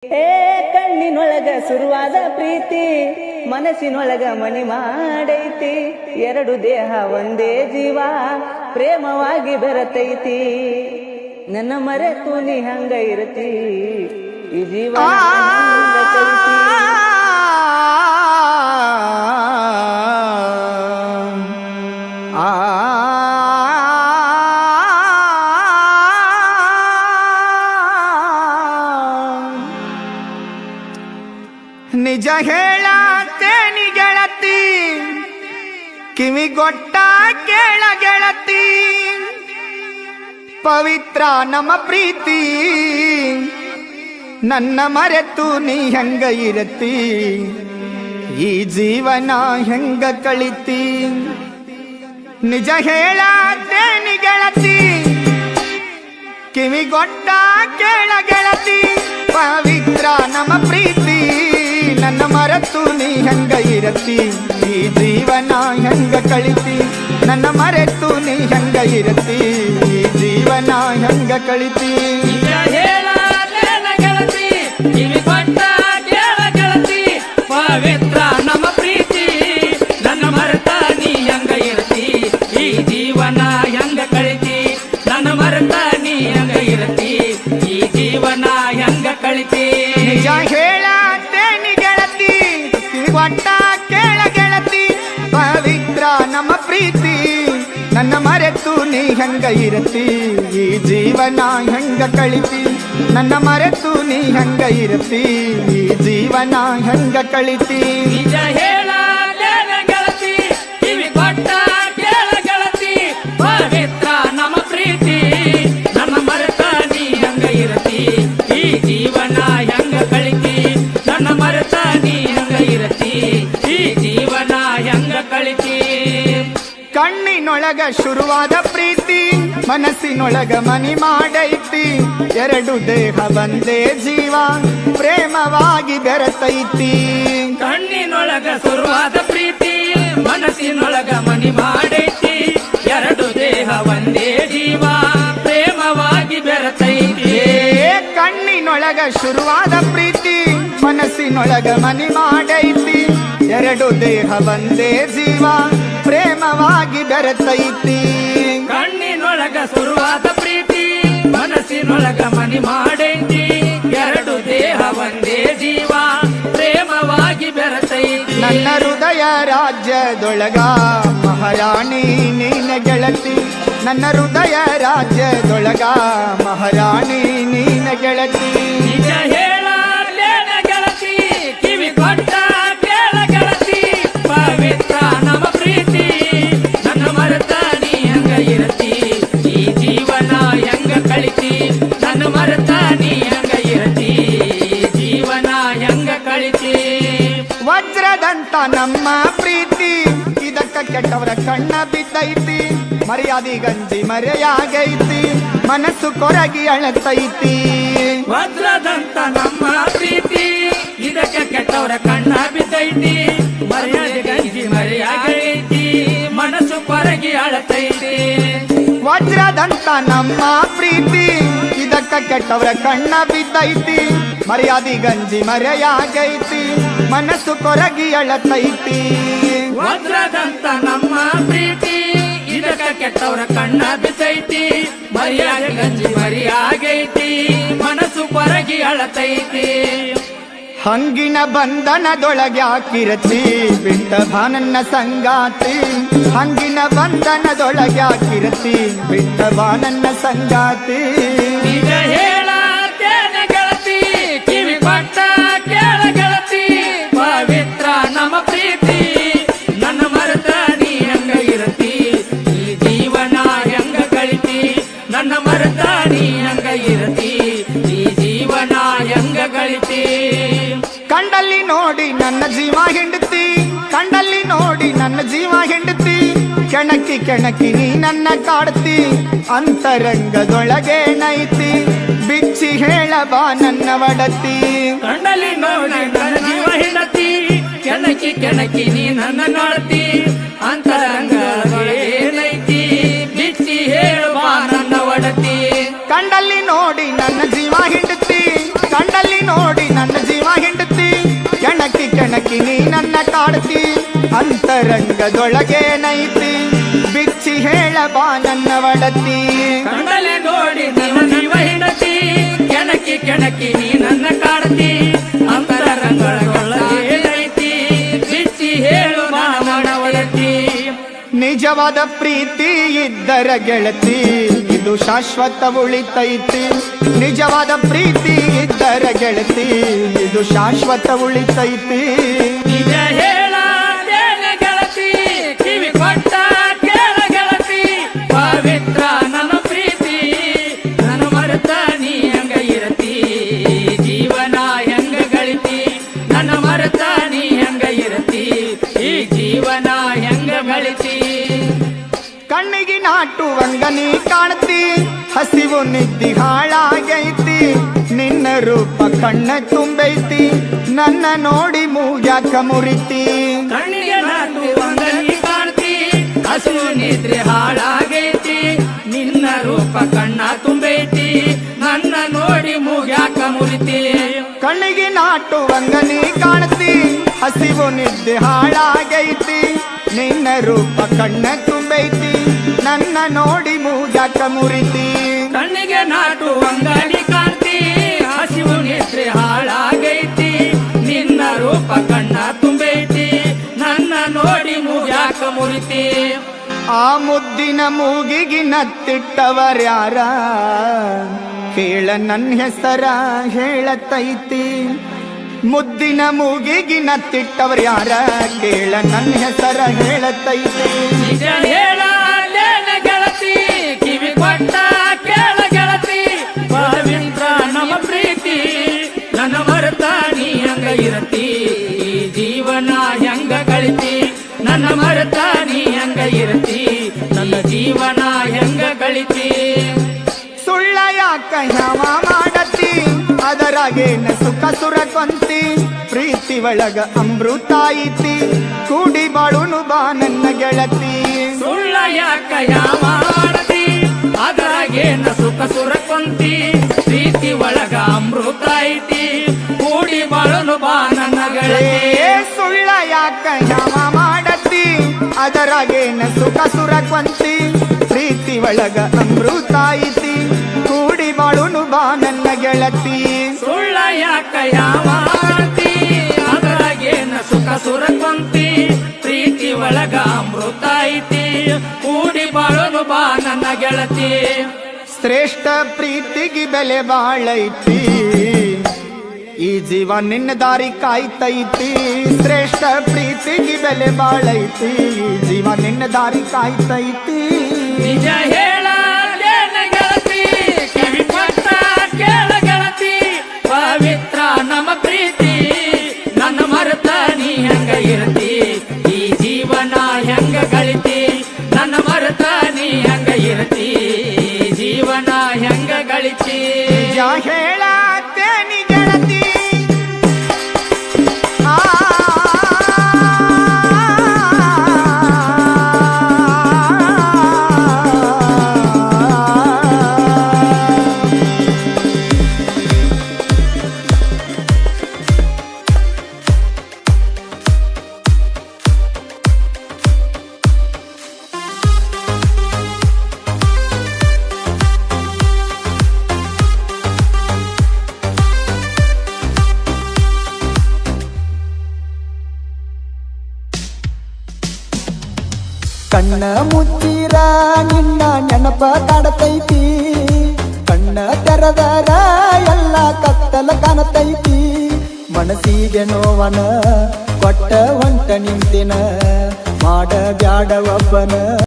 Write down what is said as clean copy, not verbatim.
ಹೇ ಕಣ್ಣಿನೊಳಗ ಶುರುವಾದ ಪ್ರೀತಿ ಮನಸ್ಸಿನೊಳಗ ಮನಿ ಮಾಡೈತಿ ಎರಡು ದೇಹ ಒಂದೇ ಜೀವ ಪ್ರೇಮವಾಗಿ ಬೆರತೈತಿ ನನ್ನ ಮರೆತು ನೀ ಹಂಗ ಇರತಿ ಈ ಜೀವ ನಿಜ ಹೇಳತೇನಿ ಗೆಳತಿ ಕಿವಿಗೊಟ್ಟ ಕೇಳ ಗೆಳತಿ ಪವಿತ್ರ ನಮ್ಮ ಪ್ರೀತಿ ನನ್ನ ಮರೆತು ನೀ ಹೆಂಗ ಇರತಿ ಈ ಜೀವನ ಹೆಂಗ ಕಳಿತಿ ನಿಜ ಹೇಳತೇನಿ ಗೆಳತಿ ಕಿವಿಗೊಟ್ಟ ಕೇಳ ಗೆಳತಿ ಪವಿತ್ರ ನಮ್ಮ ಪ್ರೀತಿ ನನ್ನ ಮರೆತು ನೀ ಹೆಂಗ ಇರತಿ ಈ ಜೀವನ ಹೆಂಗ ಕಳಿತಿ ನನ್ನ ಮರೆತು ನೀ ಹೆಂಗ ಇರತಿ ಈ ಜೀವನ ಹೆಂಗ ಕಳಿತಿ ಗೆಳತಿ ಕಿವಿಗೊಟ್ಟ ಕೇಳ ಗೆಳತಿ ಪವಿತ್ರ ನಮ್ಮ ಪ್ರೀತಿ ನನ್ನ ಮರೆತ ನೀ ಹೆಂಗ ಇರತಿ ಈ ಜೀವನ ಹೆಂಗ ಕಳಿತಿ ನನ್ನ ಮರೆತ ನೀ ಹೆಂಗ ಇರತಿ ಈ ಜೀವನ ಹೆಂಗ ಕಳಿತಿ ನಿಜ ಹೇಳತೇನಿ ಗೆಳತಿ ಕಿವಿಗೊಟ್ಟ ಕೇಳ ಗೆಳತಿ ಪವಿತ್ರ ನಮ್ಮ ಪ್ರೀತಿ ನನ್ನ ಮರೆತು ನೀ ಹೆಂಗ ಇರತಿ ಈ ಜೀವನ ಹೆಂಗ ಕಳಿತಿ ನನ್ನ ಮರೆತು ನೀ ಹೆಂಗ ಇರತಿ ಈ ಜೀವನ ಹೆಂಗ ಕಳಿತಿ ನಿಜ ಹೇಳ ಗೆಳತಿ ಕಿವಿಗೊಟ್ಟ ಕೇಳ ಗೆಳತಿ ಪವಿತ್ರ ನಮ್ಮ ಪ್ರೀತಿ ನನ್ನ ಮರೆತ ನೀ ಹೆಂಗ ಇರತಿ ಈ ಜೀವನ ಹೆಂಗ ಕಳಿತಿ ನನ್ನ ಮರೆತ ನೀ ಹೆಂಗ ಇರತಿ ಈ ಜೀವನ ಹೆಂಗ ಕಳಿತಿ ಕಣ್ಣಿನೊಳಗ ಶುರುವಾದ ಪ್ರೀತಿ ಮನಸ್ಸಿನೊಳಗ ಮನಿ ಮಾಡೈತಿ ಎರಡು ದೇಹ ಒಂದೇ ಜೀವ ಪ್ರೇಮವಾಗಿ ಬೆರತೈತಿ ಕಣ್ಣಿನೊಳಗ ಶುರುವಾದ ಪ್ರೀತಿ ಮನಸ್ಸಿನೊಳಗ ಮನಿ ಮಾಡೈತಿ ಎರಡು ದೇಹ ಒಂದೇ ಜೀವ ಪ್ರೇಮವಾಗಿ ಬೆರತೈತಿ ಕಣ್ಣಿನೊಳಗ ಶುರುವಾದ ಪ್ರೀತಿ ಮನಸ್ಸಿನೊಳಗ ಮನಿ ಮಾಡೈತಿ ಎರಡು ದೇಹ ಒಂದೇ ಜೀವ ಪ್ರೇಮವಾಗಿ ಬೆರತೈತಿ ಕಣ್ಣಿನೊಳಗ ಶುರುವಾದ ಪ್ರೀತಿ ಮನಸ್ಸಿನೊಳಗ ಮನಿ ಮಾಡೈತಿ ಎರಡು ದೇಹ ಒಂದೇ ಜೀವ ಪ್ರೇಮವಾಗಿ ಬೆರತೈತಿ ನನ್ನ ಹೃದಯ ರಾಜ್ಯದೊಳಗ ಮಹಾರಾಣಿ ನೀನ ಗೆಳತಿ ನನ್ನ ಹೃದಯ ರಾಜ್ಯದೊಳಗ ಮಹಾರಾಣಿ ನೀನ ಗೆಳತಿ ನಿಜ ಹೇಳ ಗೆಳತಿ ಕಿವಿಗೊಟ್ಟ ಕೇಳ ಗೆಳತಿ ಪವಿತ್ರ ನಮ್ಮ ಪ್ರೀತಿ ನನ್ನ ಮರೆತ ನೀ ಹೆಂಗ ಇರತಿ ಈ ಜೀವನ ಹೆಂಗ ಕಳಿತಿ ನನ್ನ ಮರೆತ ನೀ ಹೆಂಗ ಇರತಿ ಈ ಜೀವನ ಹೆಂಗ ಕಳಿತಿ ವಜ್ರದಂತ ನಮ್ಮ ಪ್ರೀತಿ ಇದಕ್ಕ ಕೆಟ್ಟವರ ಕಣ್ಣ ಬಿದ್ದೈತಿ ಮರ್ಯಾದಿ ಗಂಜಿ ಮರೆಯಾಗೈತಿ ಮನಸ್ಸು ಕೊರಗಿ ಅಳತೈತಿ ವಜ್ರದಂತ ನಮ್ಮ ಪ್ರೀತಿ ಇದಕ್ಕೆ ಕೆಟ್ಟವರ ಕಣ್ಣ ಬಿದ್ದೈತಿ ಮರ್ಯಾದೆ ಗಂಜಿ ಮರೆಯಾಗೈತಿ ಮನಸ್ಸು ಕೊರಗಿ ಅಳತೈತಿ ವಜ್ರದಂತ ನಮ್ಮ ಪ್ರೀತಿ ಇದಕ್ಕ ಕೆಟ್ಟವರ ಕಣ್ಣ ಬಿದ್ದೈತಿ ಮರ್ಯಾದಿ ಗಂಜಿ ಮರೆಯಾಗೈತಿ ಮನಸ್ಸು ಕೊರಗಿ ಅಳತೈತಿ ವಜ್ರದಂತ ನಮ್ಮ ಪ್ರೀತಿ ಇದಕ್ಕ ಕೆಟ್ಟವರ ಕಣ್ಣ ಬಿದ್ದೈತಿ ಮರ್ಯಾದೆ ಗಂಜಿ ಮರೆಯಾಗೈತಿ ಮನಸ್ಸು ಕೊರಗಿ ಅಳತೈತಿ ಹಂಗಿನ ಬಂಧನದೊಳಗೆ ಹಾಕಿರತಿ ಬಿಟ್ಟ ಬಾನನ್ನ ಸಂಗಾತಿ ಹಂಗಿನ ಬಂಧನದೊಳಗೆ ಹಾಕಿರತಿ ಬಿಟ್ಟ ಬಾನನ್ನ ಸಂಗಾತಿ ನಿಜ ಹೇಳ ಗೆಳತಿ ಕಿವಿಗೊಟ್ಟ ಕೇಳ ಗೆಳತಿ ಪವಿತ್ರ ನಮ್ಮ ಪ್ರೀತಿ ನನ್ನ ಮರೆತ ನೀ ಹೆಂಗ ಇರತಿ ಈ ಜೀವನ ಹೆಂಗ ಕಳಿತಿ ನನ್ನ ಮರೆತ ನೀ ಹೆಂಗ ಇರತಿ ಈ ಜೀವನ ಹೆಂಗ ಗಳಿತಿ ಕಂಡಲ್ಲಿ ನೋಡಿ ನನ್ನ ಜೀವ ಹಿಂಡತಿ ಕಂಡಲ್ಲಿ ನೋಡಿ ನನ್ನ ಜೀವ ಹಿಂಡತಿ ಕೆಣಕಿ ಕೆಣಕಿ ನೀ ನನ್ನ ಕಾಡ್ತಿ ಅಂತರಂಗದೊಳಗೆ ನೈತಿ ಬಿಚ್ಚಿ ಹೇಳಬಾ ನನ್ನ ಒಡತಿ ಕಂಡಲ್ಲಿ ನೋಡಿ ನನ್ನ ಜೀವ ಹಿಂಡತಿ ಕೆಣಕಿ ಕೆಣಕಿ ನೀ ನನ್ನ ನೋಡ್ತಿ ಅಂತರಂಗನೈತಿ ಬಿಚ್ಚಿ ಹೇಳುವ ನನ್ನ ಒಡತಿ ಕಂಡಲ್ಲಿ ನೋಡಿ ನನ್ನ ಜೀವ ಹಿಂಡತಿ ಕಂಡಲ್ಲಿ ನೋಡಿ ಜಗದೊಳಗೇನೈತಿ ಬಿಚ್ಚಿ ಹೇಳ ಬಾ ನನ್ನ ಒಡತಿ ಕಂಡಲೆ ನೋಡಿ ನೀವ ಹೆಂಡತಿ ಕೆಣಕಿ ಕೆಣಕಿ ನೀ ನನ್ನ ಕಾಡ್ತಿ ಅಂತರಂಗಳೊಳಗೇನೈತಿ ಬಿಚ್ಚಿ ಹೇಳು ಮಾನವಳತಿ ನಿಜವಾದ ಪ್ರೀತಿ ಇದ್ದರ ಗೆಳತಿ ಇದು ಶಾಶ್ವತ ಉಳಿತೈತಿ ನಿಜವಾದ ಪ್ರೀತಿ ಇದ್ದರ ಗೆಳತಿ ಇದು ಶಾಶ್ವತ ಉಳಿತೈತಿ ನಿಜ ಹೇಳ ಗೆಳತಿ ಕಿವಿ ಕೊಟ್ಟ ಕೇಳ ಗೆಳತಿ ಪವಿತ್ರ ನನ್ನ ಪ್ರೀತಿ ನನ್ನ ಮರೆತ ನೀ ಹಂಗ ಇರತಿ ಜೀವನ ಹೆಂಗ ಗಳಿತಿ ನನ್ನ ಮರೆತ ನೀ ಹಂಗ ಇರತಿ ಈ ಜೀವನ ಹೆಂಗ ಗಳಿತಿ ಕಣ್ಣಿಗೆ ನಾಟುವಂಗ ನೀ ಕಾಣ್ತಿ ಹಸಿವು ನಿದ್ದಿ ಹಾಳಾಗೈತಿ ನಿನ್ನ ರೂಪ ಕಣ್ಣ ತುಂಬೈತಿ ನನ್ನ ನೋಡಿ ಮೂಗ್ಯಾಕ ಮುರಿತಿ ಕಣ್ಣಿಗೆ ನಾಟುವಂಗ ನೀ ಕಾಣ್ತಿ ಹಸಿವು ನಿದ್ರೆ ಹಾಳಾಗೈತಿ ನಿನ್ನ ರೂಪ ಕಣ್ಣ ತುಂಬೈತಿ ನನ್ನ ನೋಡಿ ಮೂಗ್ಯಾಕ ಮುರಿತಿ ಕಣ್ಣಿಗೆ ನಾಟುವಂಗ ನೀ ಕಾಣ್ತಿ ಹಸಿವು ನಿದ್ದೆ ಹಾಳಾಗೈತಿ ನಿನ್ನ ರೂಪ ಕಣ್ಣ ತುಂಬೈತಿ ನನ್ನ ನೋಡಿ ಮೂಗ್ಯಾಕ ಮುರಿತಿ ಕಣ್ಣಿಗೆ ನಾಟುವಂಗ ನೀ ಕಾಣ್ತಿ ಹಸಿವು ನಿದ್ರೆ ಹಾಳಾಗೈತಿ ನಿನ್ನ ರೂಪ ಕಣ್ಣ ತುಂಬೈತಿ ನನ್ನ ನೋಡಿ ಮೂಗ್ಯಾಕ ಮುರಿತಿ ಆ ಮುದ್ದಿನ ಮೂಗಿಗೆ ನತ್ತಿಟ್ಟವರ್ಯಾರ ಕೇಳ ನನ್ನ ಹೆಸರ ಹೇಳತೈತಿ ಮುದ್ದಿನ ಮೂಗಿಗೆ ನತ್ತಿಟ್ಟವರ್ಯಾರ ಕೇಳ ನನ್ನ ಹೆಸರ ಹೇಳತೈತಿ ನಿಜ ಹೇಳ ಗೆಳತಿ ಕಿವಿ ಕೊಟ್ಟ ಕೇಳ ಗೆಳತಿ ಪವಿತ್ರ ನಮ್ಮ ಪ್ರೀತಿ ನನ್ನ ಮರೆತ ನೀ ಹಂಗ ಇರತಿ ಈ ಜೀವನ ಹೆಂಗ ಗಳಿತಿ ನನ್ನ ಮರೆತ ನೀ ಹಂಗ ಇರತಿ ನನ್ನ ಜೀವನ ಹೆಂಗ ಗಳಿತಿ ಸುಳ್ಳ ಯಾಕ ಯಾವ ಮಾಡತಿ ಅದರಾಗೇನ ಸುಖ ಸುರಕೊಂತಿ ಪ್ರೀತಿ ಒಳಗ ಅಮೃತ ಐತಿ ಕೂಡಿ ಬಾಳುನು ಬಾ ನನ್ನ ಗೆಳತಿ ಸುಳ್ಳ ಯಾಕ ಯಾವ ಮಾಡತಿ ಅದ್ರಾಗೇನ ಸುಖ ಸುರಕೊಂತಿ ಪ್ರೀತಿ ಒಳಗ ಅಮೃತ ಐತಿ ಕೂಡಿ ಬಾಳನು ಬಾ ನನ್ನ ಗೆಳತಿ ಸುಳ್ಳ ಯಾಕ ಯಾವ ಮಾಡತಿ ಅದರಾಗೇನ ಸುಖ ಸುರಕೊಂತಿ ಪ್ರೀತಿ ಒಳಗ ಅಮೃತ ಐತಿ ಕೂಡಿ ಬಾಳುನು ಬಾ ನನ್ನ ಗೆಳತಿ ಸುಳ್ಳ ಯಾಕ ಯಾವ ಮಾಡತಿ ಅದ್ರಾಗೇನ ಸುಖ ಸುರಕೊಂತಿ ಪ್ರೀತಿ ಒಳಗ ಅಮೃತ ಐತಿ ಕೂಡಿ ಬಾಳನು ಬಾ ನನ್ನ ಗೆಳತಿ ಶ್ರೇಷ್ಠ ಪ್ರೀತಿಗೆ ಬೆಲೆ ಬಾಳೈತಿ ಈ ಜೀವ ನಿನ್ನ ದಾರಿ ಕಾಯ್ತೈತಿ ಶ್ರೇಷ್ಠ ಪ್ರೀತಿಗೆ ಬೆಲೆ ಬಾಳೈತಿ ಈ ಜೀವ ನಿನ್ನ ದಾರಿ ಕಾಯ್ತೈತಿ ನಿಜ ಹೇಳ ಗೆಳತಿ ಕಿವಿ ಕೊಟ್ಟ ಕೇಳ ಗೆಳತಿ ಪವಿತ್ರ ನಮ್ಮ ಪ್ರೀತಿ ನನ್ನ ಮರೆತ ನೀ ಹೆಂಗ ಇರತಿ ಈ ಜೀವನ ಹೆಂಗ ಗಳಿತಿ ನನ್ನ ಮರೆತ ನೀ ಹೆಂಗ ಇರತಿ ಈ ಜೀವನ ಹೆಂಗ ಗಳಿತಿ ನಿಜ ಹೇಳತ್ತೇನಿ ಗೆಳತಿ ಆ ಕಣ್ಣ ಮುಚ್ಚಿರ ನಿನ್ನ ನೆನಪ ಕಾಡತೈತಿ ಕಣ್ಣ ತೆರೆದರ ಎಲ್ಲ ಕತ್ತಲ ಕಾಣತೈತಿ ಮನಸ್ಸಿಗೆ ನೋವನ ಕೊಟ್ಟ ಹೊಂಟ ನಿಂತಿನ ಮಾಡ ಬ್ಯಾಡ ಒಬ್ಬನ